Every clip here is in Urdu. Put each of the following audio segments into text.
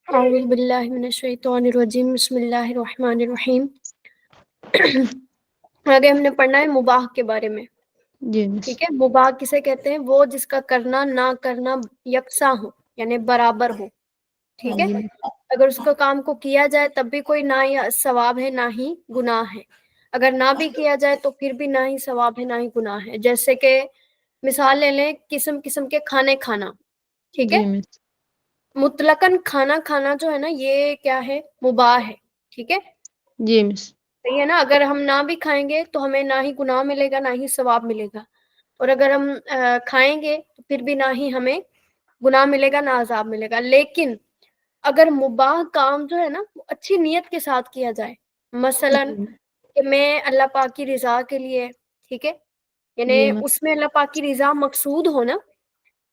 اعوذ باللہ من الشیطان الرجیم، بسم اللہ الرحمن الرحیم۔ آگے ہم نے پڑھنا ہے مباح کے بارے میں، جی مس۔ ٹھیک ہے۔ مباح کسے کہتے ہیں؟ وہ جس کا کرنا نہ کرنا یکساں ہو، یعنی برابر ہو، ہاں ٹھیک ہے۔ جی اگر اس کا کام کو کیا جائے تب بھی کوئی نہ ہی ثواب ہے نہ ہی گناہ ہے، اگر نہ بھی کیا جائے تو پھر بھی نہ ہی ثواب ہے نہ ہی گناہ ہے۔ جیسے کہ مثال لے لیں، قسم قسم کے کھانے کھانا، ٹھیک ہے۔ جی مس۔ مطلقاً کھانا کھانا جو ہے نا، یہ کیا ہے؟ مباح ہے، ٹھیک ہے، جی مس۔ صحیح ہے نا۔ اگر ہم نہ بھی کھائیں گے تو ہمیں نہ ہی گناہ ملے گا نہ ہی ثواب ملے گا، اور اگر ہم کھائیں گے تو پھر بھی نہ ہی ہمیں گناہ ملے گا نہ عذاب ملے گا۔ لیکن اگر مباح کام جو ہے نا وہ اچھی نیت کے ساتھ کیا جائے، مثلا کہ میں اللہ پاک کی رضا کے لیے، ٹھیک ہے، یعنی جی مس۔ اس میں اللہ پاک کی رضا مقصود ہو نا،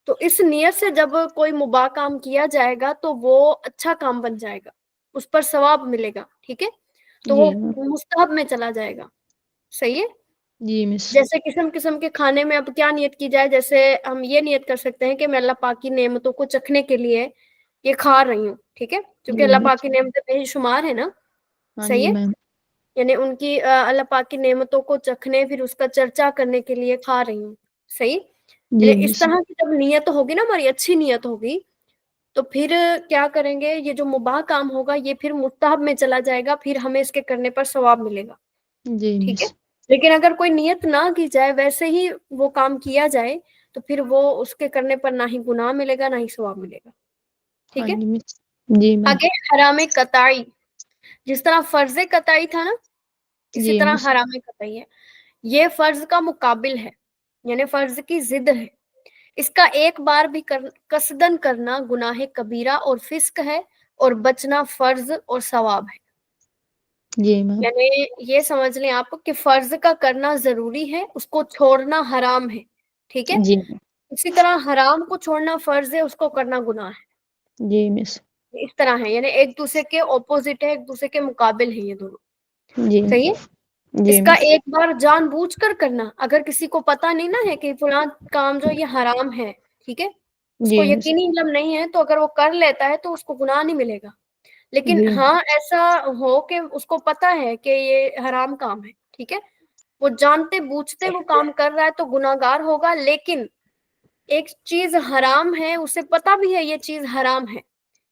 تو اس نیت سے جب کوئی مباح کام کیا جائے گا تو وہ اچھا کام بن جائے گا، اس پر ثواب ملے گا، ٹھیک ہے، تو وہ جی مس۔ مستحب میں چلا جائے گا، صحیح ہے۔ جی مس۔ جیسے قسم قسم کے کھانے میں اب کیا نیت کی جائے؟ جیسے ہم یہ نیت کر سکتے ہیں کہ میں اللہ پاک کی نعمتوں کو چکھنے کے لیے یہ کھا رہی ہوں، ٹھیک ہے، کیونکہ جی اللہ مس۔ پاک کی نعمتیں بے شمار ہے نا، ہاں صحیح جی ہے، میم۔ یعنی ان کی اللہ پاک کی نعمتوں کو چکھنے پھر اس کا چرچا کرنے کے لیے کھا رہی ہوں، صحیح۔ جی یعنی اس مس۔ طرح کی جب نیت ہوگی نا، ہماری اچھی نیت ہوگی، تو پھر کیا کریں گے؟ یہ جو مباح کام ہوگا یہ پھر مستحب میں چلا جائے گا، پھر ہمیں اس کے کرنے پر ثواب ملے گا، جی ٹھیک ہے۔ مس۔ لیکن اگر کوئی نیت نہ کی جائے، ویسے ہی وہ کام کیا جائے، تو پھر وہ اس کے کرنے پر نہ ہی گناہ ملے گا نہ ہی ثواب ملے گا، ہاں ٹھیک ہے۔ جی مس۔ جی میم۔ آگے حرام قطعی، جس طرح فرض قطعی تھا نا، اسی جی طرح مس۔ حرام قطعی ہے۔ یہ فرض کا مقابل ہے، یعنی فرض کی ضد ہے۔ اس کا ایک بار بھی قصدن کرنا گناہ کبیرہ اور فسق ہے، اور بچنا فرض اور ثواب ہے۔ جی میم۔ یعنی یہ سمجھ لیں آپ کہ فرض کا کرنا ضروری ہے، اس کو چھوڑنا حرام ہے، ٹھیک ہے۔ جی اسی طرح حرام کو چھوڑنا فرض ہے، اس کو کرنا گناہ ہے۔ جی مس۔ اس طرح ہے، یعنی ایک دوسرے کے اپوزٹ ہے، ایک دوسرے کے مقابل ہیں یہ دونوں، جی صحیح ہے۔ جی اس کا مس۔ ایک بار جان بوجھ کر کرنا، اگر کسی کو پتہ نہیں نا ہے کہ فلاں کام جو یہ حرام ہے، ٹھیک ہے، اس کو جی مس۔ یقینی علم نہیں ہے، تو اگر وہ کر لیتا ہے تو اس کو گناہ نہیں ملے گا۔ لیکن جی ہاں ایسا ہو کہ اس کو پتہ ہے کہ یہ حرام کام ہے، ٹھیک ہے، وہ جانتے بوجھتے وہ کام کر رہا ہے تو گناہ گار ہوگا۔ لیکن ایک چیز حرام ہے، اسے پتہ بھی ہے یہ چیز حرام ہے،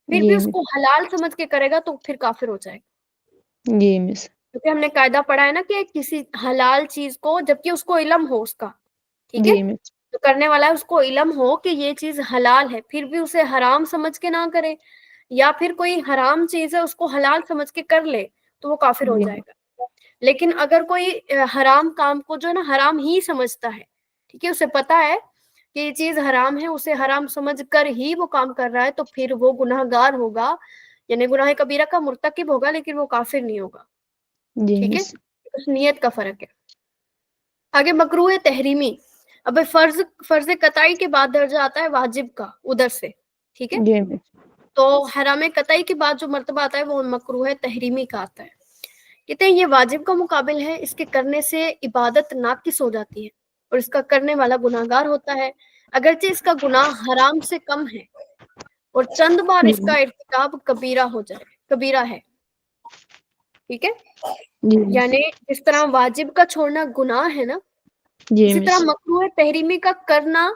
پھر بھی جی اس مس۔ کو حلال سمجھ کے کرے گا تو پھر کافر ہو جائے گا، جی مس۔ کیونکہ ہم نے قاعدہ پڑھا ہے نا کہ کسی حلال چیز کو، جبکہ اس کو علم ہو اس کا، ٹھیک ہے، جی مس۔ جو کرنے والا ہے اس کو علم ہو کہ یہ چیز حلال ہے، پھر بھی اسے حرام سمجھ کے نہ کرے، یا پھر کوئی حرام چیز ہے اس کو حلال سمجھ کے کر لے، تو وہ کافر ہو جی جائے گا۔ لیکن اگر کوئی حرام کام کو جو ہے نا حرام ہی سمجھتا ہے، ٹھیک ہے، اسے پتا ہے کہ یہ چیز حرام ہے، اسے حرام سمجھ کر ہی وہ کام کر رہا ہے، تو پھر وہ گناہ گار ہوگا، یعنی گناہ کبیرہ کا مرتکب ہوگا، لیکن وہ کافر نہیں ہوگا، جی ٹھیک ہے، مس۔ اس نیت کا فرق ہے۔ آگے مکروہ تحریمی، اب فرض قطعی کے بعد درجہ آتا ہے واجب کا، ادھر سے، ٹھیک ہے، جی مس۔ تو حرام قطعی کے بعد جو مرتبہ آتا ہے وہ مکروہ تحریمی کا آتا ہے۔ کہتے ہیں یہ واجب کا مقابل ہے، اس کے کرنے سے عبادت ناقص ہو جاتی ہے اور اس کا کرنے والا گناہ گار ہوتا ہے، اگرچہ اس کا گناہ حرام سے کم ہے اور چند بار جی اس کا ارتکاب کبیرہ ہے، ٹھیک ہے۔ جی مس۔ یعنی جس طرح واجب کا چھوڑنا گناہ ہے نا، جی اسی طرح مس۔ مکروہ تحریمی کا کرنا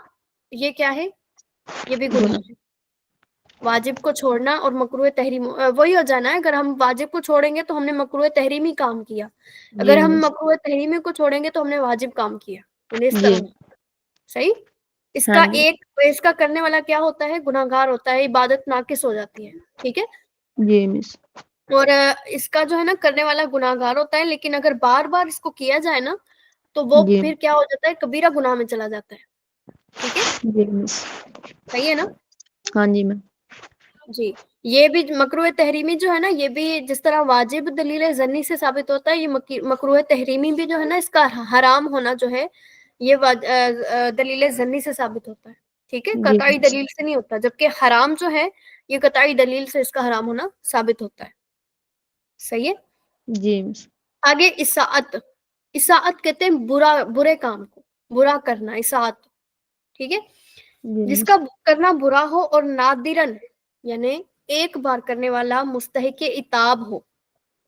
یہ کیا ہے؟ یہ بھی گناہ ہے۔ واجب کو چھوڑنا اور مکروہ تحریم وہی ہو جانا ہے، اگر ہم واجب کو چھوڑیں گے تو ہم نے مکروہ تحریمی کام کیا، اگر جی ہم مس۔ مکروہ تحریمی کو چھوڑیں گے تو ہم نے واجب کام کیا، یعنی اس جی طرح، صحیح۔ ہاں جی اس کا کرنے والا کیا ہوتا ہے؟ گناہ گار ہوتا ہے، عبادت ناقص ہو جاتی ہے، ٹھیک ہے، جی مس۔ اور اس کا جو ہے نا کرنے والا گناہ گار ہوتا ہے، لیکن اگر بار بار اس کو کیا جائے نا تو وہ جی پھر کیا ہو جاتا ہے؟ کبیرہ گناہ میں چلا جاتا ہے، ٹھیک ہے، جی مس۔ صحیح ہے نا۔ ہاں جی میم۔ جی، یہ بھی مکروہ تحریمی جو ہے نا، یہ بھی جس طرح واجب دلیل ظنی سے ثابت ہوتا ہے، یہ مکروہ تحریمی بھی جو ہے نا، اس کا حرام ہونا جو ہے یہ دلیل ظنی سے ثابت ہوتا ہے، ٹھیک ہے، جی قطعی مس۔ دلیل سے نہیں ہوتا، جبکہ حرام جو ہے یہ قطعی دلیل سے اس کا حرام ہونا ثابت ہوتا ہے، صحیح ہے۔ جی مس۔ آگے اساءت کہتے ہیں برے کام کو برا کرنا، اساءت، ٹھیک ہے۔ جی جس مس کا کرنا برا ہو اور نادرن یعنی ایک بار کرنے والا مستحق عتاب ہو.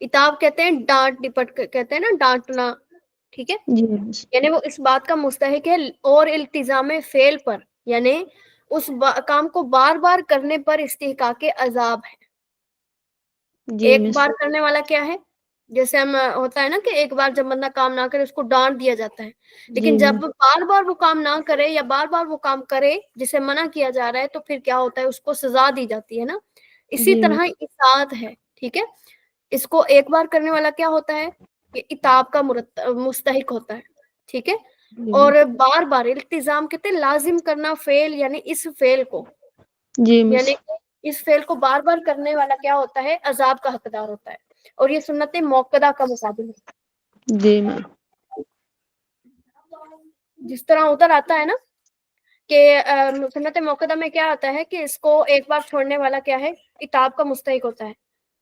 عتاب کہتے ہیں ڈانٹ ڈپٹ کہتے ہیں نا ڈانٹنا. ٹھیک ہے, جی مس یعنی وہ اس بات کا مستحق ہے اور التزام فعل پر یعنی اس کام کو بار بار کرنے پر استحقاق عذاب ہے. جی ایک مس بار کرنے والا کیا ہے, جیسے ہم ہوتا ہے نا کہ ایک بار جب بندہ کام نہ کرے اس کو ڈانٹ دیا جاتا ہے, لیکن جی جب مس بار بار وہ کام نہ کرے یا بار بار وہ کام کرے جسے منع کیا جا رہا ہے تو پھر کیا ہوتا ہے, اس کو سزا دی جاتی ہے نا. اسی جی طرح مس اطاعت ہے. ٹھیک ہے, اس کو ایک بار کرنے والا کیا ہوتا ہے, یہ عتاب کا مستحق ہوتا ہے. ٹھیک ہے, جی اور مس بار بار التزام کہتے ہیں لازم کرنا فعل یعنی اس فعل کو جی مس یعنی اس فعل کو بار بار کرنے والا کیا ہوتا ہے, عذاب کا حقدار ہوتا ہے. اور یہ سنت موقدہ کا مقابل ہے. جی مس جس طرح ادھر آتا ہے نا کہ سنت موقدہ میں کیا آتا ہے کہ اس کو ایک بار چھوڑنے والا کیا ہے, عتاب کا مستحق ہوتا ہے,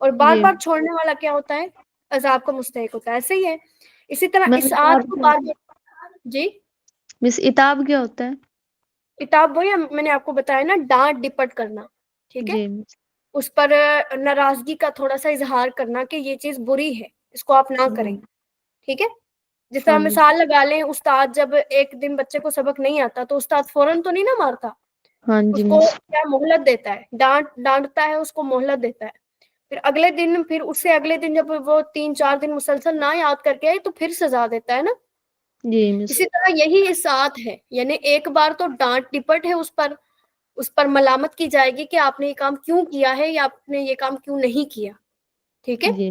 اور بار جی بار چھوڑنے والا کیا ہوتا ہے, عذاب کا مستحق ہوتا ہے. ایسے ہی ہے. اسی طرح مس اس اتاب آیت کو کیا بار ہوتا بار جی ہے؟ مس اتاب کیا ہوتا ہے؟ عتاب وہی میں نے آپ کو بتایا نا, ڈانٹ ڈپٹ کرنا. ٹھیک ہے, جی مس اس پر ناراضگی کا تھوڑا سا اظہار کرنا کہ یہ چیز بری ہے, اس کو آپ نہ کریں. ٹھیک ہے, جس طرح ہاں جی مثال لگا لیں, استاد جب ایک دن بچے کو سبق نہیں آتا تو استاد فوراً تو نہیں نہ مارتا, ہاں اس جی کو مس کیا مہلت دیتا ہے, ڈانٹتا ہے, اس کو مہلت دیتا ہے. پھر اگلے دن پھر اس سے اگلے دن جب وہ 3-4 دن مسلسل نہ یاد کر کے آئے تو پھر سزا دیتا ہے نا. جی مس اسی طرح یہی اطاعت ہے, یعنی ایک بار تو ڈانٹ ڈپٹ ہے, اس پر ملامت کی جائے گی کہ آپ نے یہ کام کیوں کیا ہے یا آپ نے یہ کام کیوں نہیں کیا. ٹھیک ہے, جی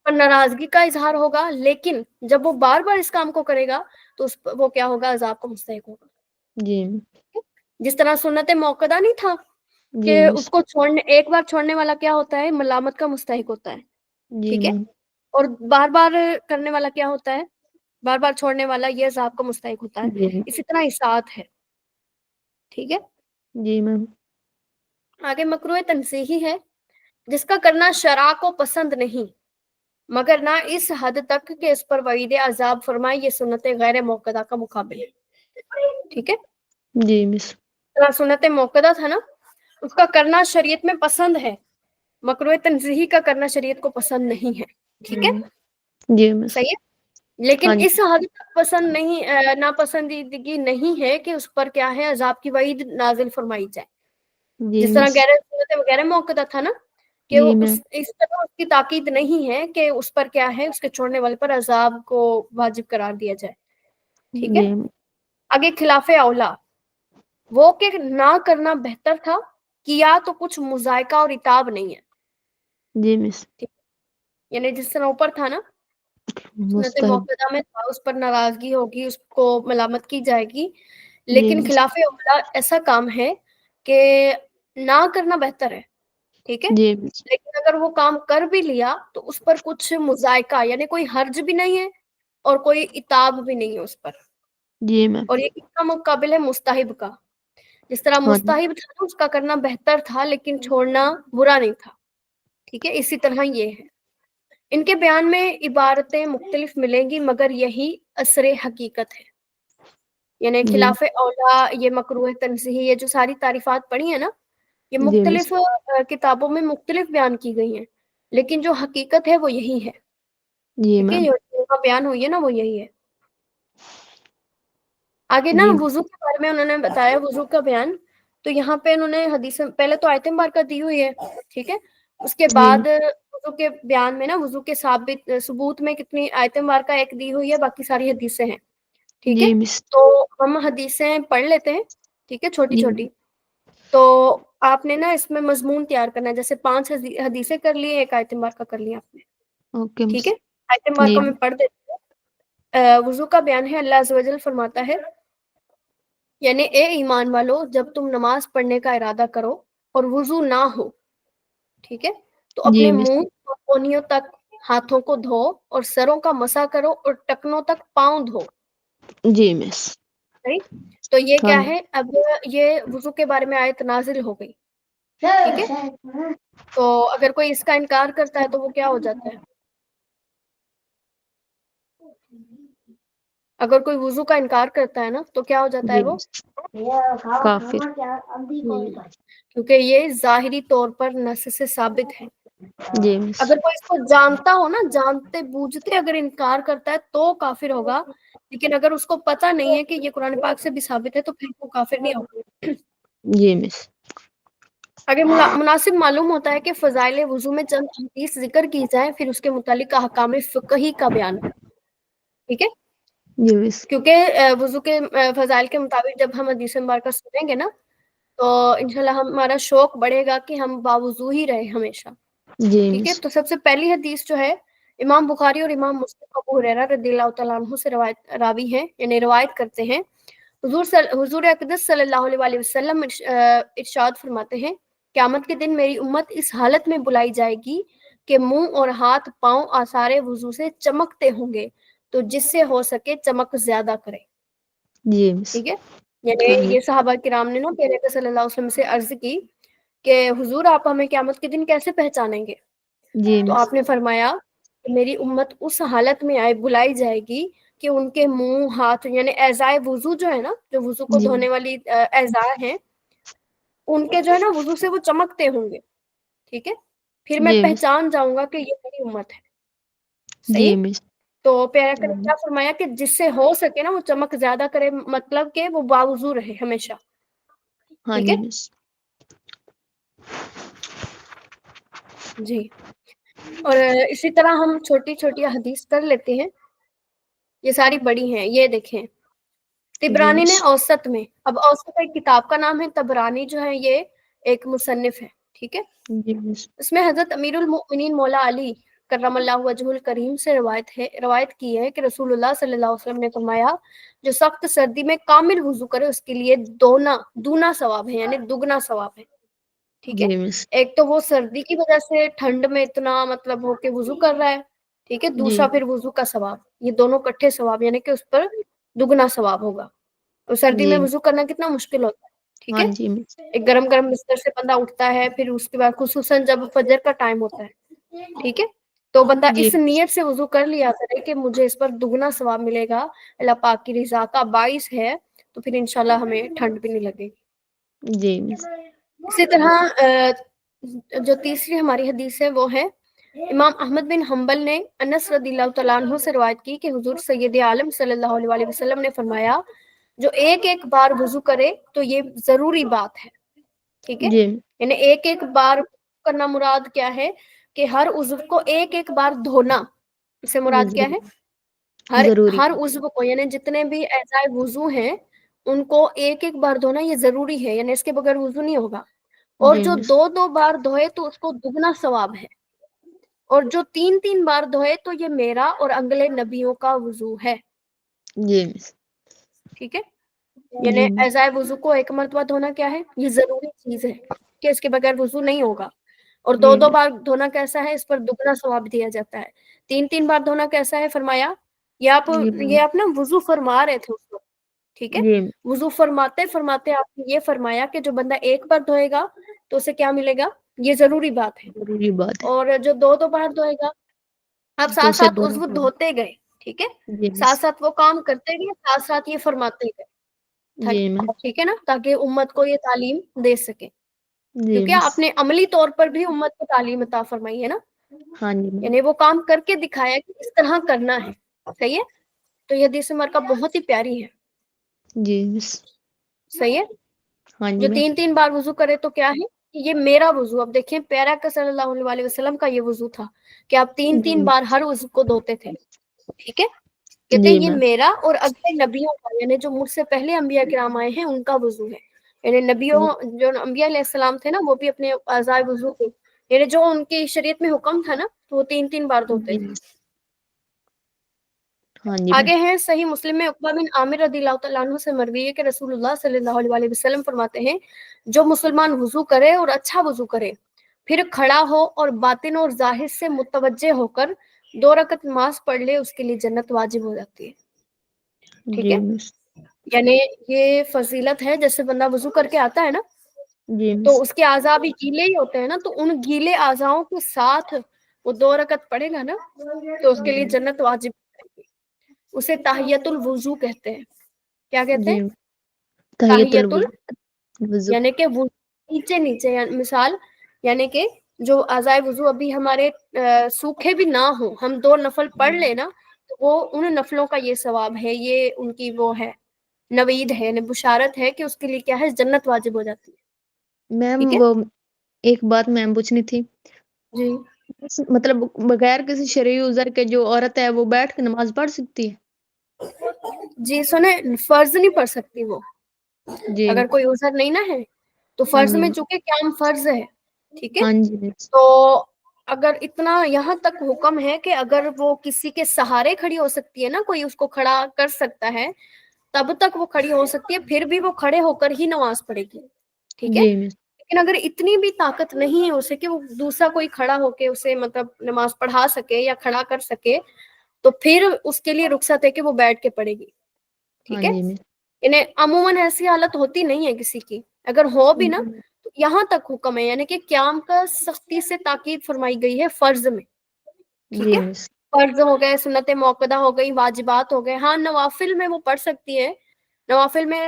پر ناراضگی کا اظہار ہوگا, لیکن جب وہ بار بار اس کام کو کرے گا تو وہ کیا ہوگا, عذاب کا مستحق ہوگا. جی جس طرح سنت موقدہ نہیں تھا جی کہ مس اس کو ایک بار چھوڑنے والا کیا ہوتا ہے, ملامت کا مستحق ہوتا ہے. جی ٹھیک ہے, میم اور بار بار کرنے والا کیا ہوتا ہے, بار بار چھوڑنے والا یہ عذاب کا مستحق ہوتا ہے. جی اسی طرح اطاعت ہے. ٹھیک ہے, جی میم آگے مکروہ تنزیہی ہے, جس کا کرنا شرع کو پسند نہیں مگر نہ اس حد تک کہ اس پر وعید عذاب فرمائے. یہ سنت غیر موقدہ کا مقابل ہے. ٹھیک ہے, جی مس سنت موقدہ تھا نا, اس کا کرنا شریعت میں پسند ہے, مکروہ تنزیہی کا کرنا شریعت کو پسند نہیں ہے. ٹھیک ہے, جی مس صحیح ہے, لیکن ہاں جی اس حد تک پسند نہیں, ناپسندیدگی نہیں ہے کہ اس پر کیا ہے, عذاب کی وعید نازل فرمائی جائے. جی جس طرح مس غیر موقدہ تھا نا کہ وہ جی میم اس طرح اس کی تاکید نہیں ہے کہ اس پر کیا ہے, اس کے چھوڑنے والے پر عذاب کو واجب قرار دیا جائے. ٹھیک ہے, جی آگے خلاف اولا وہ کہ نہ کرنا بہتر تھا, کیا تو کچھ مذائقہ اور عتاب نہیں ہے. جی مس یعنی جس طرح اوپر تھا نا سنت مستحب موقدہ میں تھا, اس پر ناراضگی ہوگی, اس کو ملامت کی جائے گی, جی لیکن مس خلاف اولا ایسا کام ہے کہ نہ کرنا بہتر ہے. ٹھیک ہے, جی مس لیکن اگر وہ کام کر بھی لیا تو اس پر کچھ مذائقہ یعنی کوئی حرج بھی نہیں ہے اور کوئی عتاب بھی نہیں ہے اس پر. جی میم اور یہ کس کا مقابل ہے, مستحب کا. جس طرح ہاں جی مستحب تھا اس کا کرنا بہتر تھا لیکن چھوڑنا برا نہیں تھا. ٹھیک ہے, اسی طرح یہ ہے. ان کے بیان میں عبارتیں مختلف ملیں گی مگر یہی اثر حقیقت ہے. یعنی جی خلاف اولا, یہ مکروہ تنزیہی, یہ جو ساری تعریفات پڑھی ہیں نا یہ جی مس مختلف کتابوں میں مختلف بیان کی گئی ہیں, لیکن جو حقیقت ہے وہ یہی ہے. جی ٹھیک ہے, میم جو کا بیان ہوئی ہے نا وہ یہی ہے. آگے نا جی وضو کے بارے میں انہوں نے بتایا, وضو کا بیان. تو یہاں پہ انہوں نے حدیث پہلے تو آیت مبارکہ دی ہوئی ہے. ٹھیک ہے, اس کے جی بعد وضو کے بیان میں نا وضو کے ثبوت میں کتنی آیت مبارکہ ایک دی ہوئی ہے, باقی ساری حدیثیں ہیں. ٹھیک ہے, جی مس تو ہم حدیثیں پڑھ لیتے ہیں. ٹھیک ہے, چھوٹی جی چھوٹی. تو آپ نے نا اس میں مضمون تیار کرنا ہے, جیسے 5 حدیثیں کر لی, ایک آیت مبارکہ کر لی آپ نے. اوکے ٹھیک مس ہے, آیت جی مبارکہ میں پڑھ دیتے ہیں. وضو کا بیان ہے, اللہ عز و جل فرماتا ہے یعنی اے ایمان والو, جب تم نماز پڑھنے کا ارادہ کرو اور وضو نہ ہو, ٹھیک ہے, تو جی اپنے مس منہ اور کونیوں تک ہاتھوں کو دھو اور سروں کا مسح کرو اور ٹکنوں تک پاؤں دھو. جی مس صحیح, تو یہ ہاں کیا جی ہے, اب یہ وضو کے بارے میں آیت نازل ہو گئی. ٹھیک ہے, تو اگر کوئی اس کا انکار کرتا ہے تو وہ کیا ہو جاتا ہے, اگر کوئی وضو کا انکار کرتا ہے نا تو کیا ہو جاتا ہے, جی وہ مس کافر. کیونکہ یہ ظاہری طور پر نص سے ثابت ہے. جی مس. اگر کوئی اس کو جانتا ہو نا، جانتے بوجھتے اگر انکار کرتا ہے تو کافر ہوگا، لیکن اگر اس کو پتہ نہیں ہے کہ یہ قرآن پاک سے بھی ثابت ہے تو پھر وہ کافر نہیں ہوگا. جی مس. اگر مناسب معلوم ہوتا ہے کہ فضائل وضو میں چند حدیث ذکر کی جائیں، پھر اس کے متعلق احکام فقہی کا بیان کریں. ٹھیک ہے، جی مس. کیونکہ وضو کے فضائل کے مطابق جب ہم حدیث مبارکہ سنیں گے نا تو انشاءاللہ ہمارا شوق بڑھے گا کہ ہم باوضو ہی رہے ہمیشہ. جی ٹھیک ہے، مس. تو سب سے پہلی حدیث جو ہے امام بخاری اور امام مسلم ابو ہریرہ رضی اللہ تعالیٰ عنہ سے راوی ہیں، یعنی روایت کرتے ہیں. حضور اقدس صلی اللہ علیہ وسلم ارشاد فرماتے ہیں، قیامت کے دن میری امت اس حالت میں بلائی جائے گی کہ منہ اور ہاتھ پاؤں آثار وضو سے چمکتے ہوں گے، تو جس سے ہو سکے چمک زیادہ کرے. جی مس. ٹھیک ہے، یعنی ہاں جی. یہ صحابہ کرام نے نا پیارے آقا صلی اللہ علیہ وسلم سے عرض کی کہ حضور آپ ہمیں قیامت کے دن کیسے پہچانیں گے؟ جی تو مس. آپ نے فرمایا کہ میری امت اس حالت میں بلائی جائے گی کہ ان کے منہ ہاتھ، یعنی اعضائے وضو جو ہے نا، جو وضو کو جی. دھونے والی اعضاء ہیں، ان کے جو ہے نا وضو سے وہ چمکتے ہوں گے. ٹھیک ہے، پھر میں جی مس. پہچان جاؤں گا کہ یہ میری امت ہے. جی صحیح. مس. تو پیارا نے کیا فرمایا کہ جس سے ہو سکے نا وہ چمک زیادہ کرے، مطلب کہ وہ باوضو رہے ہمیشہ. ہاں ٹھیک جی ہے مس. جی. اور اسی طرح ہم چھوٹی چھوٹی حدیث کر لیتے ہیں، یہ ساری بڑی ہیں. یہ دیکھیں، جی طبرانی مس. نے اوسط میں، اب اوسط ایک کتاب کا نام ہے، طبرانی جو ہے یہ ایک مصنف ہے. ٹھیک ہے، جی مس. اس میں حضرت امیر المؤمنین مولا علی کرم اللہ وجہ الکریم سے روایت کی ہے کہ رسول اللہ صلی اللہ علیہ وسلم نے فرمایا، جو سخت سردی میں کامل وضو کرے اس کے لیے دونا ثواب ہے، یعنی دگنا ثواب ہے. ٹھیک ہے، جی مس. ایک تو وہ سردی کی وجہ سے ٹھنڈ میں اتنا مطلب ہو کے وضو کر رہا ہے. ٹھیک ہے، جی. دوسرا پھر وضو کا ثواب، یہ دونوں کٹھے ثواب، یعنی کہ اس پر دگنا ثواب ہوگا. تو سردی جی. میں وضو کرنا کتنا مشکل ہوتا ہے. ٹھیک ہاں ہے، جی مس. ایک گرم گرم بستر سے بندہ اٹھتا ہے، پھر اس کے بعد خصوصاً جب فجر کا ٹائم ہوتا ہے. ٹھیک ہے، تو بندہ جی. اس نیت سے وضو کر لیا کرے کہ مجھے اس پر دگنا ثواب ملے گا، اللہ پاک کی رضا کا باعث ہے، تو پھر انشاءاللہ ہمیں ٹھنڈ بھی نہیں لگے گی. جی مس. اسی طرح جو تیسری ہماری حدیث ہے وہ ہے امام احمد بن حنبل نے انس رضی اللہ تعالیٰ عنہ سے روایت کی کہ حضور سید عالم صلی اللہ علیہ وسلم نے فرمایا، جو ایک ایک بار وضو کرے تو یہ ضروری بات ہے. ٹھیک ہے، جی. یعنی ایک ایک بار کرنا مراد کیا ہے کہ ہر عضو کو ایک ایک بار دھونا. اس سے مراد کیا ہے؟ ضروری. ہر عضو کو، یعنی جتنے بھی اعضائے وضو ہیں ان کو ایک ایک بار دھونا یہ ضروری ہے، یعنی اس کے بغیر وضو نہیں ہوگا. اور جی جو مس. دو بار دھوئے تو اس کو دگنا ثواب ہے، اور جو تین بار دھوئے تو یہ میرا اور اگلے نبیوں کا وضو ہے. جی مس. ٹھیک ہے، یعنی جی مس. اعضائے وضو کو ایک مرتبہ دھونا کیا ہے، یہ ضروری چیز ہے کہ اس کے بغیر وضو نہیں ہوگا. اور جی دو مس. بار دھونا کیسا ہے، اس پر دگنا ثواب دیا جاتا ہے. تین بار دھونا کیسا ہے، فرمایا یہ آپ نا وضو فرما رہے تھے اس وقت. ٹھیک ہے، جی. وضو فرماتے فرماتے آپ نے یہ فرمایا کہ جو بندہ ایک بار دھوئے گا تو اسے کیا ملے گا، یہ ضروری بات ہے. ضروری بات ہے. اور جو دو بار دھوئے گا، آپ تو ساتھ اسے ساتھ دونوں عضو کو. دھوتے گئے. ٹھیک ہے، جی مس. ساتھ ساتھ وہ کام کرتے گئے، ساتھ ساتھ یہ فرماتے گئے. جی مس. ٹھیک ہے نا، تاکہ امت کو یہ تعلیم دے سکے، جی کیونکہ مس. آپ نے عملی طور پر بھی امت کو تعلیم عطا فرمائی ہے نا، ہاں جی مس. یعنی وہ کام کر کے دکھایا کہ اس طرح کرنا ہے. صحیح ہے، تو یہ حدیث مبارکہ بہت ہی پیاری ہے. جی مس. صحیح ہے، ہاں جی جو مس. تین بار وضو کرے تو کیا ہے کہ یہ میرا وضو. اب دیکھیں پیارا کا صلی اللہ علیہ وسلم کا یہ وضو تھا کہ آپ جی تین بار ہر عضو کو دھوتے تھے. ٹھیک ہے، کہتے ہیں جی یہ میم. میرا اور اگلے نبیوں کا، یعنی جو مجھ سے پہلے انبیاء کرام آئے ہیں ان کا وضو ہے. یعنی نبیوں، جو انبیاء علیہ السلام تھے نا، وہ بھی اپنے اعضائے وضو کو، یعنی جو ان کی شریعت میں حکم تھا نا، تو وہ تین بار دھوتے جی تھے. مس. ہاں جی میم. آگے ہیں صحیح مسلم میں عقبہ بن عامر رضی اللہ تعالیٰ عنہ سے مروی ہے کہ رسول اللہ صلی اللہ علیہ وسلم فرماتے ہیں، جو مسلمان وضو کرے اور اچھا وضو کرے، پھر کھڑا ہو اور باطن اور ظاہر سے متوجہ ہو کر 2 رکعت نماز پڑھ لے، اس کے لیے جنت واجب ہو جاتی ہے. ٹھیک جی ہے، مس. یعنی یہ فضیلت ہے. جیسے بندہ وضو کر کے آتا ہے نا جی تو مس. اس کے اعضاء بھی گیلے ہی ہوتے ہیں نا، تو ان گیلے اعضاؤں کے ساتھ وہ 2 رکعت پڑھے گا نا تو اس کے لیے جنت واجب ہے. اسے تحیت الوضو کہتے ہیں. کیا کہتے جی ہیں؟ تحیۃ تاہیت الوضو یعنی کہ نیچے نیچے مثال یعنی کہ جو اعضائے وضو ابھی ہمارے سوکھے بھی نہ ہوں، ہم 2 نفل پڑھ لیں نا تو وہ ان نفلوں کا یہ ثواب ہے، یہ ان کی وہ ہے نوید ہے، یعنی بشارت ہے کہ اس کے لیے کیا ہے، جنت واجب ہو جاتی ہے. میم ٹھیک ہے وہ ایک بات میم پوچھنی تھی، جی. مطلب بغیر کسی شرعی عذر کے جو عورت ہے وہ بیٹھ کے نماز پڑھ سکتی ہے؟ جی سنیں، فرض نہیں پڑھ سکتی وہ، جی اگر کوئی عذر نہیں نہ ہے تو ہاں فرض جی میں چونکہ قیام فرض ہے، ٹھیک ہے، ہاں جی مس تو اگر اتنا یہاں تک حکم ہے کہ اگر وہ کسی کے سہارے کھڑی ہو سکتی ہے نا، کوئی اس کو کھڑا کر سکتا ہے تب تک وہ کھڑی ہو سکتی ہے، پھر بھی وہ کھڑے ہو کر ہی نماز پڑھے گی، ٹھیک ہے. جی مس لیکن اگر اتنی بھی طاقت نہیں ہے اسے کہ وہ دوسرا کوئی کھڑا ہو کے اسے مطلب نماز پڑھا سکے یا کھڑا کر سکے، تو پھر اس کے لیے رخصت ہے کہ وہ بیٹھ کے پڑھے گی، ہاں ٹھیک ہے. جی مس انہیں عموماً ایسی حالت ہوتی نہیں ہے کسی کی، اگر ہو بھی نا تو یہاں تک حکم ہے، یعنی کہ قیام کا سختی سے تاکید فرمائی گئی ہے فرض میں، ٹھیک جی ہے. مس فرض ہو گئے، سنت موقدہ ہو گئی، واجبات ہو گئے. ہاں نوافل میں وہ پڑھ سکتی ہے، نوافل میں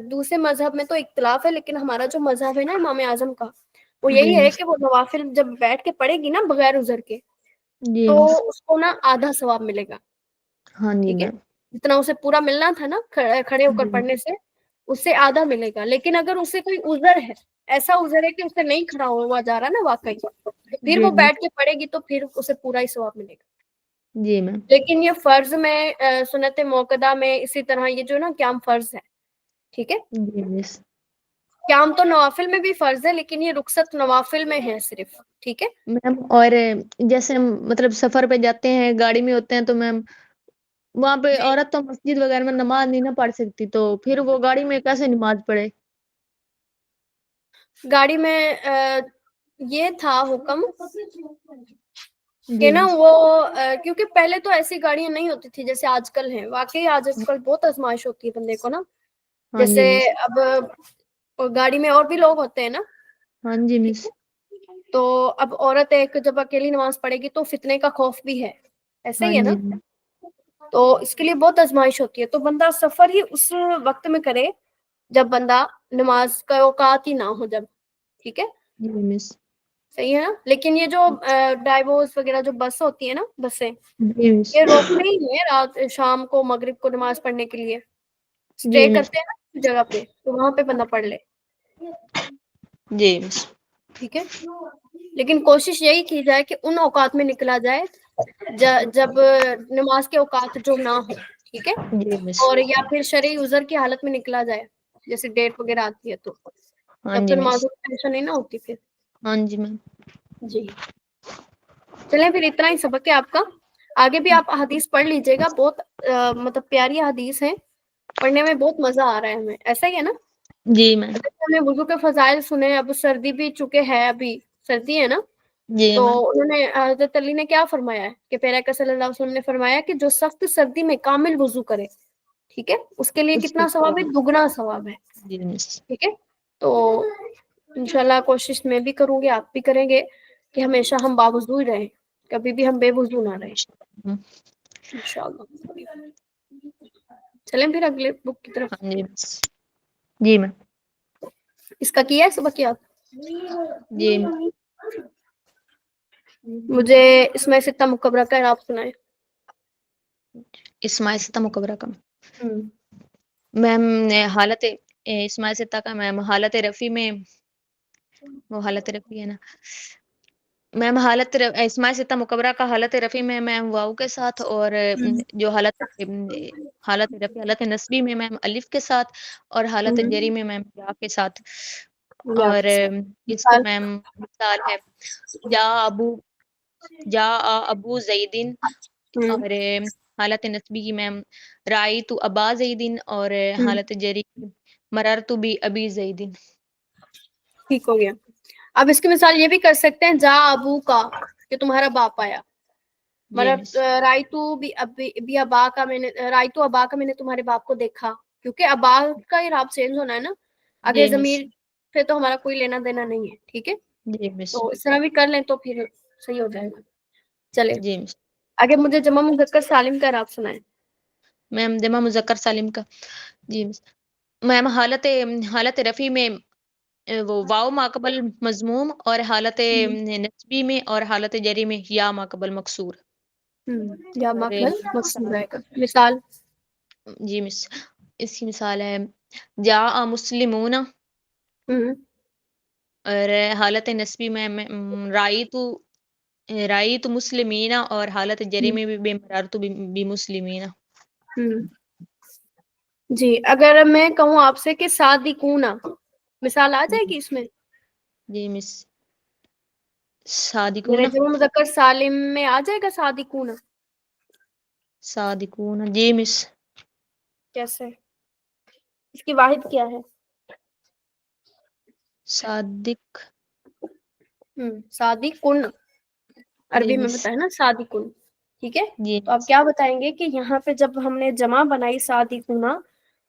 دوسرے مذہب میں تو اختلاف ہے، لیکن ہمارا جو مذہب ہے نا امام اعظم کا، وہ جی یہی ہے مس کہ وہ نوافل جب بیٹھ کے پڑھے گی نا بغیر عذر کے جی تو مس اس کو نا آدھا ثواب ملے گا، ہاں جی ٹھیک ہے، میم جتنا اسے پورا ملنا تھا نا کھڑے ہو کر جی پڑھنے سے اس سے آدھا ملے گا. لیکن اگر اسے کوئی عذر ہے، ایسا عذر ہے کہ اسے نہیں کھڑا ہوا جا رہا نا واقعی، پھر جی وہ میم بیٹھ کے پڑھے گی تو پھر اسے پورا ہی ثواب ملے گا. جی میم لیکن یہ فرض میں سنت موقدہ میں اسی طرح یہ جو نا قیام فرض ہے، ٹھیک ہے. جی مس قیام تو نوافل میں بھی فرض ہے، لیکن یہ رخصت نوافل میں ہے صرف، ٹھیک ہے. میم اور جیسے ہم مطلب سفر پہ جاتے ہیں گاڑی میں ہوتے ہیں تو میم وہاں پہ جی عورت تو مسجد وغیرہ میں نماز نہیں نہ پڑھ سکتی، تو پھر وہ گاڑی میں کیسے نماز پڑھے؟ گاڑی میں یہ تھا حکم کہ جی نا مس وہ کیونکہ پہلے تو ایسی گاڑیاں نہیں ہوتی تھی جیسے آج کل ہیں، واقعی آج کل بہت آزمائش ہوتی ہے بندے کو نا، ہاں جی جیسے مس اب گاڑی میں اور بھی لوگ ہوتے ہیں نا، ہاں جی ٹھیک مس ہے. تو اب عورت ایک جب اکیلی نماز پڑھے گی تو فتنے کا خوف بھی ہے، ایسا ہاں ہی ہے نا، جی تو اس کے لیے بہت آزمائش ہوتی ہے. تو بندہ سفر ہی اس وقت میں کرے جب بندہ نماز کا اوقات ہی نہ ہو جب، ٹھیک ہے، جی مس صحیح ہے نا. لیکن یہ جو ڈرائیورز وغیرہ جو بس ہوتی ہے نا، بسیں، جی مس یہ روکتے ہی ہیں رات شام کو مغرب کو نماز پڑھنے کے لیے، جی اسٹے مس کرتے ہیں نا جگہ پہ تو وہاں پہ بندہ پڑھ لے، جی مس ٹھیک ہے. لیکن کوشش یہی کی جائے کہ ان اوقات میں نکلا جائے جب نماز کے اوقات جو نہ ہو، ٹھیک ہے، جی مس اور یا پھر شرعی عذر کی حالت میں نکلا جائے جیسے ڈیٹ وغیرہ آتی ہے تو ہاں تب تو جی مس نمازوں کی ٹینشن نہیں نہ ہوتی پھر. ہاں جی میم جی چلیں پھر اتنا ہی سبق ہے آپ کا، آگے بھی آپ حدیث پڑھ لیجیے گا، بہت مطلب پیاری حدیث ہیں، پڑھنے میں بہت مزہ آ رہا ہے ہمیں، ایسا ہی ہے نا. جی میم ہم نے وضو کے فضائل سنے، اب سردی بھی چکے ہے، ابھی سردی ہے نا، جی تو میم انہوں نے حضرت علی نے کیا فرمایا ہے کہ پیارا آقا صلی اللہ علیہ وسلم نے فرمایا کہ جو سخت سردی میں کامل وضو کرے، ٹھیک ہے، اس کے لیے اس کتنا ثواب ہے، دگنا ثواب ہے، جی مس ٹھیک ہے. تو انشاءاللہ کوشش میں بھی کروں گی، آپ بھی کریں گے کہ ہمیشہ ہم باوضو ہی رہیں، کبھی بھی ہم بے وضو نہ رہیں انشاءاللہ. چلیں پھر اگلے بک کی طرف. ہاں جی مس جی میم اس کا کیا ہے سبق یاد؟ جی مجھے اس میں ستہ مکبرہ کا اعراب سنائیں. اسماعی ستہ مکبرہ کا ہوں میم حالت اسماعی ستہ کا میم حالت رفیع میں، وہ حالت رفیع ہے نا میم، حالت اسماعی ستہ مکبرہ کا حالت رفیع میں میم واو کے ساتھ، اور جو حالت رفیع حالت نصبی میں میم الف کے ساتھ، اور حالت جری میں میم یا کے ساتھ. یا اور کے ساتھ اس کا مثال. میم مثال ہے جا ابو زیدین، اور حالت نصبی کی میم رائیت ابا زیدین، اور حالت جری کی مررت بی ابی زیدین. ٹھیک ہو گیا. اب اس کی مثال یہ بھی کر سکتے ہیں جا ابو کا کہ تمہارا باپ آیا، جی مطلب مس رائتو بھی ابا کا میں نے رائتو ابا کا میں نے تمہارے باپ کو دیکھا، کیونکہ ابا کا اعراب چینج ہونا ہے نا، آگے جی مس ضمیر پہ تو ہمارا کوئی لینا دینا نہیں ہے، ٹھیک ہے. جی مس تو اس طرح بھی کر لیں تو پھر صحیح ہو جائے گا. چلے جی مس آگے مجھے جمع مذکر سالم کا اعراب سنائیں. میم جمع مذکر سالم کا، جی مس میم حالت رفع میں وہ واو ماقبل مضموم، اور حالت نسبی میں اور حالت جری میں یا ماقبل مکسور. یا اور مقبل مقصود رہے گا. مثال. جی مس، اس کی مثال ہے جاء مسلمون، اور حالت نسبی میں رأیت مسلمین، اور حالت جری میں بھی مررت بمسلمین. جی اگر میں کہوں آپ سے کہ صادقون، مثال آ جائے گی اس میں؟ جی مس، صادقون. میرے جمع مذکر سالم میں آ جائے گا صادقون؟ صادقون جی مس. کیسے؟ اس کی واحد کیا ہے؟ صادق. صادقن، جی عربی میں مس. بتایا نا صادقن. ٹھیک ہے، جی تو آپ کیا بتائیں گے کہ یہاں پہ جب ہم نے جمع بنائی صادقون،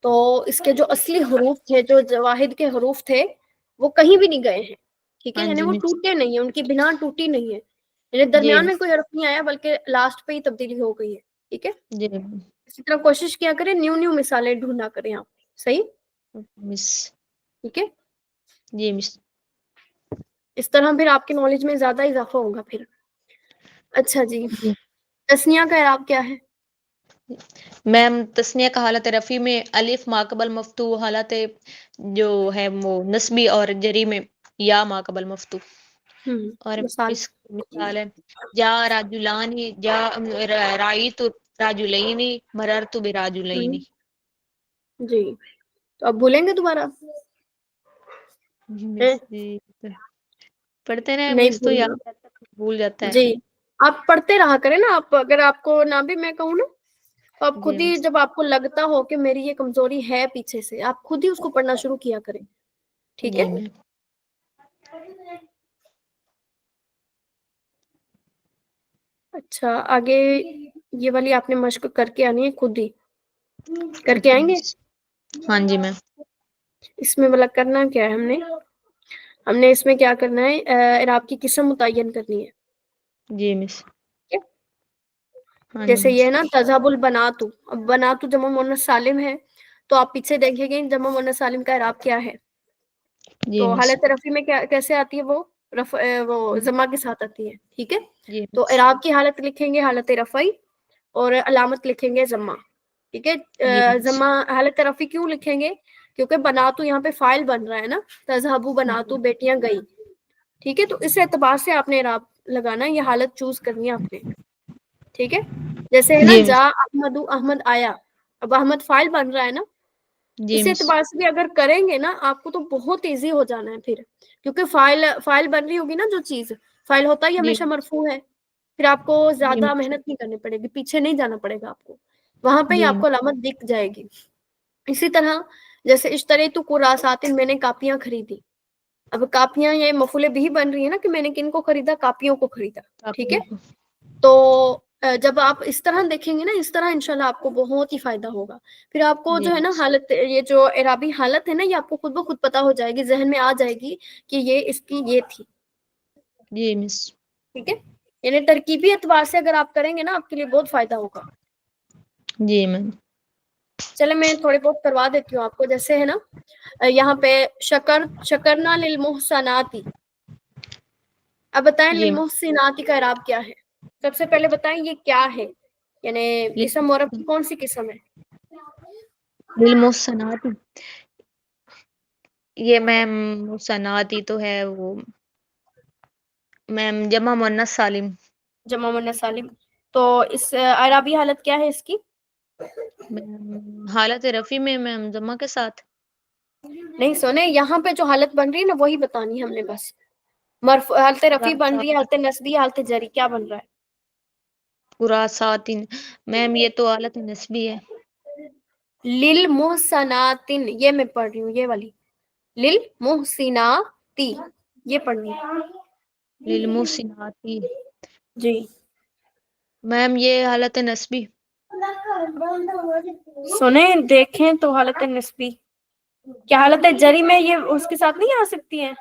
تو اس کے جو اصلی حروف تھے، جو واحد کے حروف تھے، وہ کہیں بھی نہیں گئے ہیں. ٹھیک ہے، ہاں یعنی جی وہ مس. ٹوٹے نہیں ہیں، ان کی بنا ٹوٹی نہیں ہے، یعنی جی درمیان میں کوئی حرف نہیں آیا بلکہ لاسٹ پہ ہی تبدیلی ہو گئی ہے. ٹھیک ہے، جی اسی طرح کوشش کیا کریں نیو مثالیں ڈھونڈا کریں آپ. صحیح. مس. ٹھیک ہے، جی مس. اس طرح پھر آپ کے نالج میں زیادہ اضافہ ہوگا پھر. اچھا جی، تثنیہ کا اعراب کیا ہے؟ میم تثنیہ کا حالت رفع میں الف ماقبل مفتوح، حالت جو ہے وہ نسبی اور جری میں یا ماقبل مفتوح. اور مثال. اس کی مثال ہے جا راجلانی، جا رایت راجلینی، مررت براجلینی. جی، تو اب بھولیں گے دوبارہ؟ پڑھتے رہے نہیں مس، تو بھولنا. یاد رہتا ہے، بھول جاتا ہے. جی، آپ پڑھتے رہا کریں نا. آپ اگر آپ کو نہ بھی میں کہوں نا، تو آپ جی خود ہی مس. جب آپ کو لگتا ہو کہ میری یہ کمزوری ہے پیچھے سے، آپ خود ہی اس کو پڑھنا شروع کیا کریں. ٹھیک ہے. جی میم. اچھا، آگے یہ والی آپ نے مشق کر کے آنی ہے، خود ہی کر کے آئیں گے. ہاں جی میم. اس میں بلا کرنا کیا ہے، ہم نے اس میں کیا کرنا ہے، اعراب کی قسم متعین کرنی ہے. جی مس. ہاں جی جیسے یہ مس. ہے نا تذہب البناتو، اب بناتو جمع مؤنث سالم ہے، تو آپ پیچھے دیکھیں گے جمع مؤنث سالم کا اعراب کیا ہے. جی تو مس. حالت رفع میں کیسے آتی ہے؟ وہ ضمہ کے ساتھ آتی ہے. ٹھیک ہے، جی تو مس. اعراب کی حالت لکھیں گے حالت رفعی، اور علامت لکھیں گے ضمہ. ٹھیک جی ہے، مس. ضمہ حالت رفعی کیوں لکھیں گے؟ کیونکہ بناتو یہاں پہ فاعل بن رہا ہے نا، تذہبو بناتو، بیٹیاں گئی. ٹھیک ہے، تو اس اعتبار سے آپ نے اعراب لگانا ہے، یہ حالت چوز کرنی ہے آپ نے. ٹھیک ہے، جیسے ہے نا جی مس. جا احمد، احمد آیا، اب احمد فاعل بن رہا ہے نا. جی اس مس. اعتبار سے بھی اگر کریں گے نا آپ کو، تو بہت ایزی ہو جانا ہے پھر، کیونکہ فاعل بن رہی ہوگی نا جو چیز. فاعل ہوتا ہی جی ہمیشہ مرفوع ہے، پھر آپ کو جی زیادہ مس. محنت نہیں کرنی پڑے گی، پیچھے نہیں جانا پڑے گا آپ کو، وہاں پہ ہی جی آپ مس. کو علامت دکھ جائے گی. اسی طرح جیسے اشتریتو قراسات، میں نے کاپیاں خریدی. اب کاپیاں یہ مفعول بھی بن رہی ہے نا، کہ میں نے کن کو خریدا؟ کاپیوں کو خریدا. ٹھیک ہے، تو جب آپ اس طرح دیکھیں گے نا، اس طرح انشاءاللہ آپ کو بہت ہی فائدہ ہوگا. پھر آپ کو جی جو ہے نا مس. حالت، یہ جو اعرابی حالت ہے نا، یہ آپ کو خود بخود پتا ہو جائے گی، ذہن میں آ جائے گی کہ یہ اس کی یہ تھی. جی مس. ٹھیک ہے، یعنی ترکیبی اعتبار سے اگر آپ کریں گے نا، آپ کے لیے بہت فائدہ ہوگا. جی میم. چلے میں تھوڑے بہت کروا دیتی ہوں آپ کو. جیسے ہے نا یہاں پہ شکرنا للمحسنات، اب بتائیں جی للمحسنات کا اعراب کیا ہے؟ سب سے پہلے بتائیں یہ کیا ہے، یعنی اسم معرب کی کون سی قسم ہے؟ للمحسنات، یہ میم محسنات ہی تو ہے وہ میم جمع مؤنث سالم. جمع مؤنث سالم. تو اس اعرابی حالت کیا ہے اس کی؟ حالت رفع میں میم جمع کے ساتھ. نہیں سونے، یہاں پہ جو حالت بن رہی ہے نا وہی بتانی ہے ہم نے بس. حالت رفع بن رہی ہے، حالت نصبی، حالت جری، کیا بن رہا ہے؟ پورا سات. میم یہ تو حالت نسبی ہے. للمحسنات، یہ میں پڑھ رہی ہوں یہ والی، للمحسنات یہ پڑھنی ہے. للمحسنات جی میم یہ حالت نسبی. سنیں دیکھیں تو حالت نسبی کیا حالت جری میں یہ اس کے ساتھ نہیں آ سکتی ہیں؟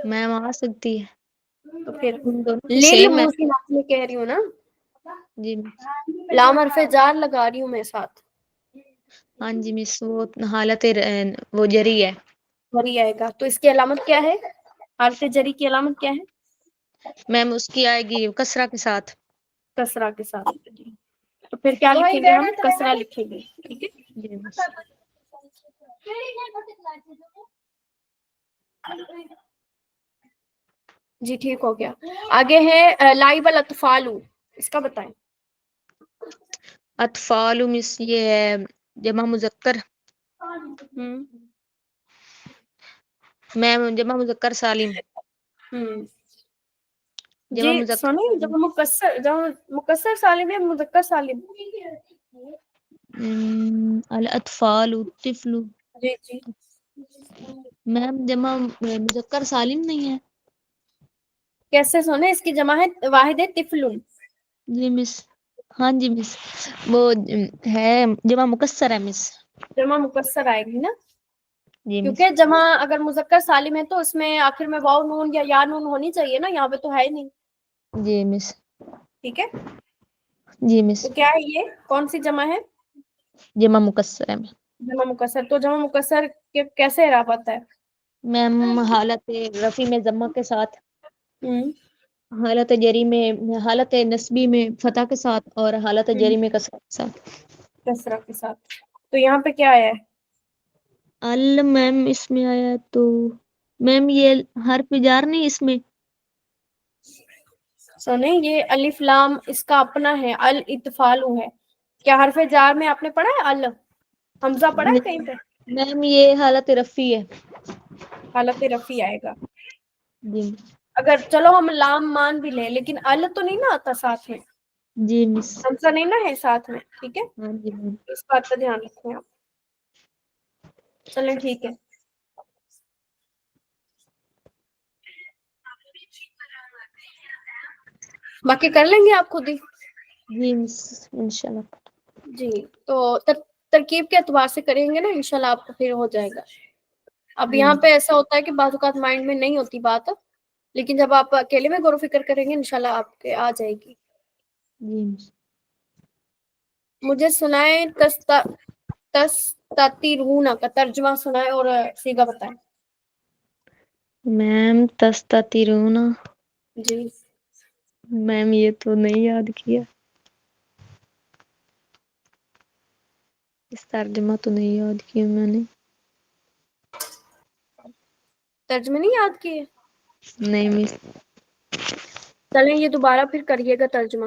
میم آ سکتی ہے، تو پھر ان دونوں کی سیم ہے. للمحسنات میں کہہ رہی ہوں نا، جی لام حرف جار لگا رہی ہوں میں ساتھ. ہاں جی مس، وہ حالت وہ جری ہے. جری آئے گا. تو اس کی علامت کیا ہے؟ حالت جری کی علامت کیا ہے؟ میم اس کی آئے گی کسرہ کے ساتھ. کسرہ کے ساتھ. تو پھر کیا لکھیں گے ہم؟ کسرہ لکھیں گے. ٹھیک ہے. جی مس. جی ٹھیک ہو گیا. آگے ہے لائب الاطفال، اس کا بتائیں. اطفال مس یہ ہے جمع مذکر. میم جمع مذکر سالم. جی جمع مذکر سنیں، جب سالم. مکسر سالم ہے مذکر سالم. الاطفال الطفل. جی جی. میم جمع مذکر سالم نہیں ہے. کیسے سونے؟ اس کی جمع ہے واحد ہے طفل. جی مس. ہاں جی مس، وہ ہے جمع مکسر ہے مس. جمع مکسر آئے گی نا، جی مس. کیونکہ جمع اگر مذکر سالم ہے تو اس میں آخر میں واو نون یا یا نون ہونی چاہیے نا، یہاں پہ تو ہے ہی نہیں. جی مس. ٹھیک ہے. جی مس. تو کیا ہے یہ؟ کون سی جمع ہے؟ جمع مکسر ہے. جمع مکسر. تو جمع مکسر کے کیسے اعراب آتا ہے؟ میم حالت رفع میں ضمہ کے ساتھ، حالت جری میں، حالت نسبی میں فتح کے ساتھ، اور حالت جری میں کسرہ کے ساتھ. کسرہ کے ساتھ. تو یہاں پہ کیا آیا ہے؟ میم اس میں آیا تو میم یہ حرف جار نہیں اس میں. سنیں، یہ الف لام اس کا اپنا ہے، الاطفال ہے. کیا حرف جار میں آپ نے پڑھا ہے ال؟ حمزہ پڑھا ہے کہیں پہ؟ میم یہ حالت رفع ہے. حالت رفع آئے گا. جی. اگر چلو ہم لام مان بھی لیں، لیکن ال تو نہیں نا آتا ساتھ میں. جی مس. حمزہ نہیں نا ہے ساتھ میں. ٹھیک ہے. ہاں جی میم. اس بات کا دھیان رکھیں آپ. چلیں ٹھیک ہے. باقی کر لیں گے آپ خود ہی. جی مس انشاء اللہ. جی تو ترکیب کے اعتبار سے کریں گے نا انشاءاللہ، آپ کو پھر ہو جائے گا. اب جی یہاں مس. پہ ایسا ہوتا ہے کہ بعض اوقات مائنڈ میں نہیں ہوتی بات، لیکن جب آپ اکیلے میں غور و فکر کریں گے انشاءاللہ آپ کے آ جائے گی. جی مس. مجھے سنائیں تستترون کا ترجمہ سنائیں اور صیغہ بتائیں. میم تستترون. جی. میم یہ تو نہیں یاد کیا. اس ترجمہ تو نہیں یاد کیا میں نے. ترجمے نہیں یاد کیے؟ نہیں مس. چلیں یہ دوبارہ پھر کریے گا ترجمہ.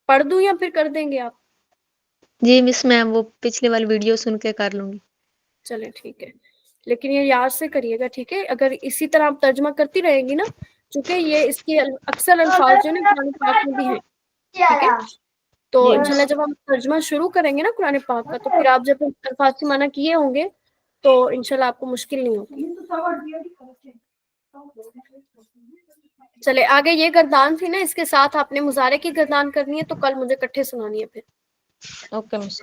پڑھ دوں یا پھر کر دیں گے آپ؟ جی مس میں وہ پچھلے والی ویڈیو سن کے کر لوں گی. چلے ٹھیک ہے، لیکن یہ یاد سے کریے گا. ٹھیک ہے. اگر اسی طرح آپ ترجمہ کرتی رہیں گی نا، چونکہ یہ اس کے اکثر الفاظ جو ہے نا قرآن پاک میں بھی ہیں. ٹھیک ہے. تو جی مس. انشاءاللہ جب ہم ترجمہ شروع کریں گے نا قرآن پاک کا، تو پھر آپ جب الفاظ کے معنی کیے ہوں گے تو انشاءاللہ آپ کو مشکل نہیں ہوگی. چلے آگے. یہ گردان تھی نا، اس کے ساتھ آپ نے مضارع کی گردان کرنی ہے، تو کل مجھے اکٹھے سنانی ہے پھر. اوکے مس.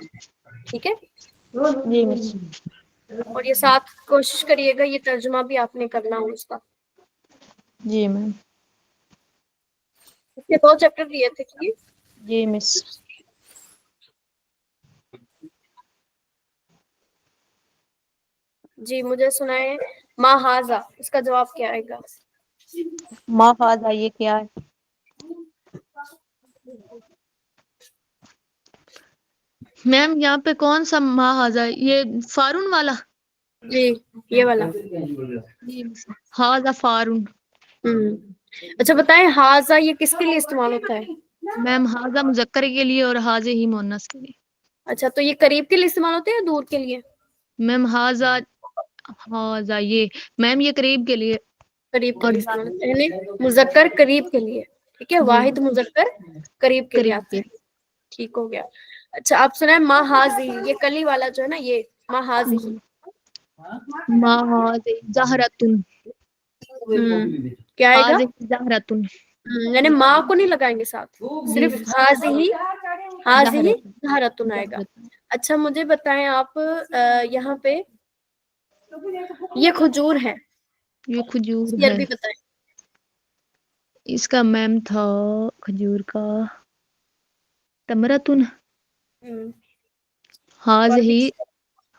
ٹھیک ہے. جی مس. اور یہ ساتھ کوشش کریے گا یہ ترجمہ بھی آپ نے کرنا ہو اس کا. جی میم. اس کے 2 چیپٹر دیے تھے کہ جی مس. جی مجھے سنائیں ما ھذا، اس کا جواب کیا آئے گا؟ ما ھذا یہ کیا ہے؟ میم یہاں پہ کون سا ما ھذا ہے؟ یہ فارون والا. جی یہ والا. جی ھذا فارون. اچھا بتائیں ھذا یہ کس کے لیے استعمال ہوتا ہے؟ میم ھذا مذکر کے لیے اور ھذہ مؤنث کے لیے. اچھا تو یہ قریب کے لیے استعمال ہوتے ہیں یا دور کے لیے؟ میم ھذا یہ میم یہ قریب کے لیے. قریب کے اور لیے استعمال ہوتا ہے، یعنی مذکر قریب کے لیے. ٹھیک ہے. جی واحد مذکر قریب کے لیے آتا ہے. ٹھیک ہو گیا. اچھا آپ سنائیں ما ھذی، یہ کلی والا جو ہے نا، یہ ما ھذی. ما ھذہ زہرۃ. کیا آئے گا؟ ھذہ زہرۃ. یعنی ماں کو نہیں لگائیں گے ساتھ، جی صرف ھذہ زہرۃ. زہرۃ آئے گا. زہرۃ. اچھا مجھے بتائیں آپ یہاں پہ یہ کھجور ہے، یہ اس کھجور کی ہے. عربی بتائیں. اس کا میم تھا کھجور کا تمرتن. ہوں. اور ھذہ بھی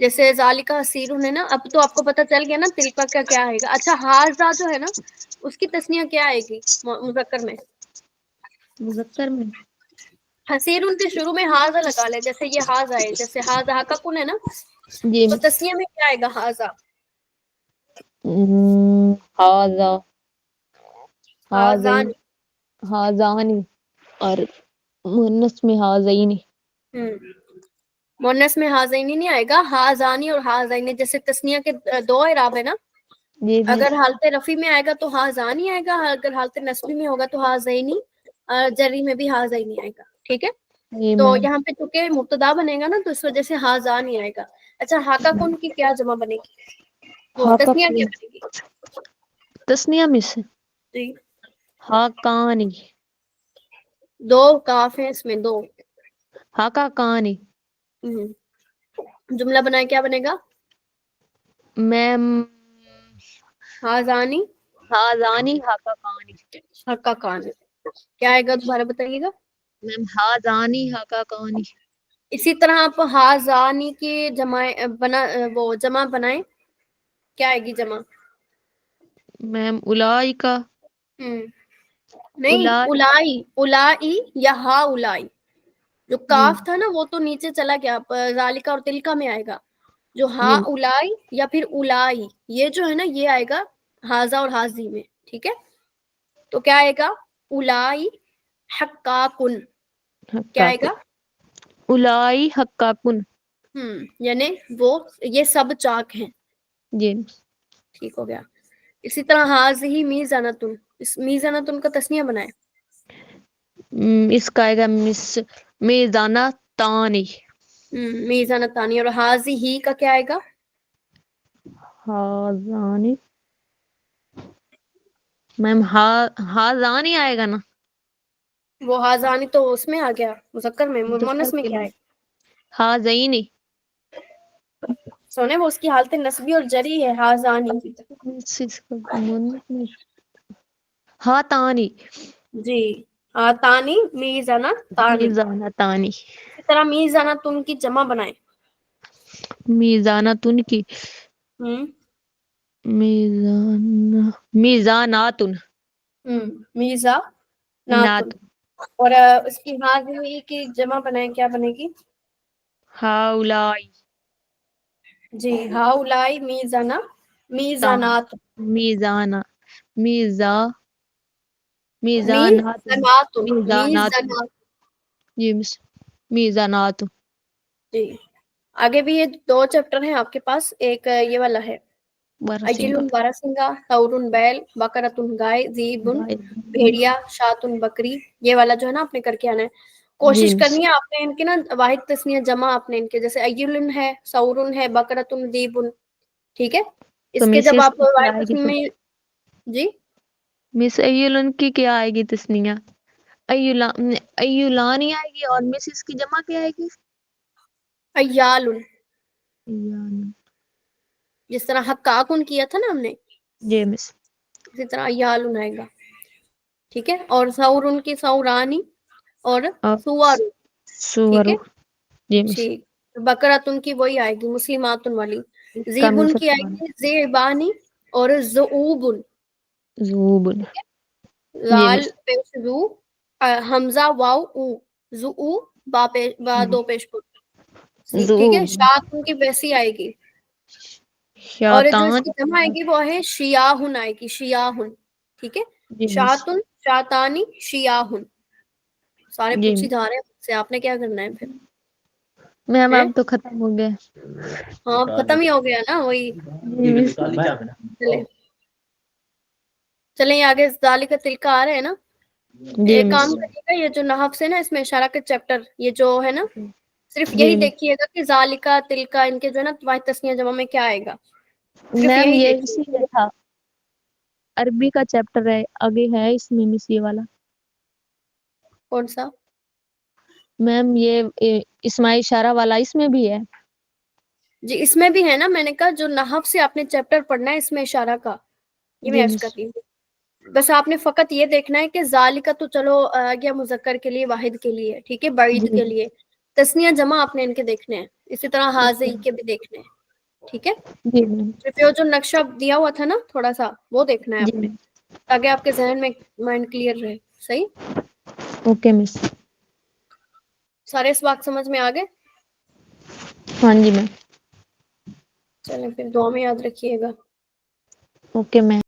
جیسے ذالکا حسیرن ہے نا، اب تو آپ کو پتہ چل گیا نا تلکا کا کیا آئے گا. اچھا ہاذا جو ہے نا اس کی تسنیہ کیا آئے گی مذکر میں؟ مذکر میں حسیرن کے شروع میں ہاذا لگا لے، جیسے یہ ہاذا ہے، جیسے ہاذا کا کن ہے نا، جی تو تسنیہ میں کیا آئے گا؟ ہاذا، ہاذا، ہاذین، ہاذان. ہاذانی، اور مؤنث میں ہاذین. مونس میں ہاذینی نہیں آئے گا، ہاذانی اور ہاذینی. جیسے تسنیہ کے دو اعراب ہے نا، جی اگر حالت رفی میں آئے گا تو ہاذانی آئے گا، اگر حالت نصبی میں ہوگا تو ہاذینی، جری میں بھی ہاذینی آئے گا. ٹھیک ہے، جی تو میم. یہاں پہ چونکہ مبتدا بنے گا نا تو اس وجہ سے ہاذانی آئے گا. اچھا ہاکا کن کی کیا جمع بنے گی؟ وہ ہا کا تسنیہ کیا بنے گی؟ تسنیہ میں سے جی ہاکانی، دو کاف ہیں اس میں، دو. ہاکا کانی. جملہ بنائے کیا بنے گا؟ میم ہاذانی ہاذانی ہاکا کانی. حقا کان. کیا آئے گا دوبارہ بتائیے گا. میم ہاذانی ہاکا کانی. اسی طرح آپ ہاذانی کی جمع بنائیں، کیا آئے گی جمع؟ میم اولائکا. نہیں، الائی، الائی یا ہا الائی. جو جی کاف تھا نا وہ تو نیچے چلا گیا، ذالکا اور تلکا میں آئے گا. جو ہا جی الائی یا پھر الائی، یہ جو ہے نا یہ آئے گا ہاذا اور ہاذی میں. ٹھیک ہے، تو کیا آئے گا؟ الائی حقاکن. کیا آئے حقاکن، گا؟ الائی حقاکن. یعنی وہ یہ سب چاک ہیں. جی ٹھیک ہو گیا. اسی طرح ہاذہ میزانتن، اس میزانتن کا تسنیہ بنائے. اس کا آئے گا میزانہ تانی. میزان تانی. اور ہاذہ کا کیا آئے گا؟ ہاذانی. میم ہاذانی آئے گا نا. وہ ہاذانی تو اس میں آ گیا مذکر میں، مؤنث میں کیا ہے؟ ہاذینی. سونے وہ اس کی حالت نسبی اور جری ہے ہاذانی. ہاتانی. جی تانی میزانہ تانی. میزانہ تانی. اسی طرح میزانہ تن کی جمع بنائیں. میزانہ تن کی ہوں میزاناتن. میزا ناتن. نات اور اس کی ہاذہ کی جمع بنائیں، کیا بنے گی؟ ہاؤلائی. جی ہاؤلائی میزانہ میزانات. میزانہ میزانات میزانات میزانات. میزانات. جی میزانات. جی آگے بھی یہ دو چیپٹر ہیں آپ کے پاس. ایک یہ والا ہے برسنگا اجل باراسنگا، ثور بیل، بقرۃ گائے، ذیب بھیڑیا، شاۃ بکری. یہ والا جو ہے نا آپ نے کر کے آنا ہے. جی کوشش مس. کرنی ہے آپ نے ان کے نا واحد تسنیہ جمع آپ نے ان کے، جیسے ایل ہے، ثور ہے، بقرۃ، ذیب. ٹھیک ہے، تو اس کے مس جب اس آپ کی کیا واحد آئے گی تسنیہ پھر؟ میں. جی مس ایلن کی کیا آئے گی تسنیہ؟ ایولانی آئے گی، اور مس اس کی جمع کیا آئے گی؟ ایال. ایان. جس طرح حقاکن کیا تھا نا ہم نے، جی مس. اسی طرح ایال آئے گا. ٹھیک ہے، اور ثور کی ثورانی اور اور سوار. ٹھیک سورو. ہے، جی مس. ٹھیک. بقرۃ کی وہی آئے گی مسلماتن والی. اس کا ذیب مس کی آئے گی ذیبانی اور ذؤوب. زوبن. جی لال مس. پیش رو، حمزہ واؤ او، ذو با دو پیش پر. ٹھیک ہے، زوب. شاۃ کی ویسی آئے گی. اور جو اس شیطان. کی جمع آئے گی وہ ہے شیاہن آئے گی، شیاہن. ٹھیک ہے، جی مس. شاۃن، شاطانی، شیاہن. سارے جی پوچھ ہی مس. جا رہے ہیں مجھ سے، آپ نے کیا کرنا ہے پھر؟ میم ہیں اب تو ختم ہو گیا. ہاں ختم ہی ہو گیا نا وہی. چلے چلیں آگے. ذالک تلکا آ رہے ہیں نا. جی ایک مس. کام کریے گا، یہ جو نحف سے نا اس میں اشارہ کے چیپٹر یہ جو ہے نا، صرف جی یہی دیکھیے گا کہ ذالکا تلکا ان کے جو ہے نا واحد تسنیہ جمع میں کیا آئے گا. صرف میم یہی یہ دیکھیے اسی میں تھا، عربی کا چیپٹر ہے آگے ہے اس میں مس یہ والا. کون سا؟ میم یہ اسماعی اشارہ والا اس میں بھی ہے. جی اس میں بھی ہے نا، میں نے کہا جو نحف سے آپ نے چیپٹر پڑھنا ہے اس میں اشارہ کا، یہ میں جی عرض مس. کر رہی ہوں. بس آپ نے فقط یہ دیکھنا ہے کہ ذالکا تو چلو آ گیا مذکر کے لیے، واحد کے لیے، ٹھیک ہے، بعید جی کے لیے. تسنیہ جمع آپ نے ان کے دیکھنے ہیں، اسی طرح حاضی کے بھی دیکھنے ہیں، ٹھیک ہے؟ جی میم، صرف وہ جو نقشہ دیا ہوا تھا نا تھوڑا سا وہ دیکھنا ہے جی آپ نے، میم، تاکہ آپ کے ذہن میں مائنڈ کلیئر رہے. صحیح؟ اوکے مس. سارے اسباق سمجھ میں آ گئے؟ ہاں جی میم. چلیں پھر دعا میں یاد رکھیے گا. Okay ma'am.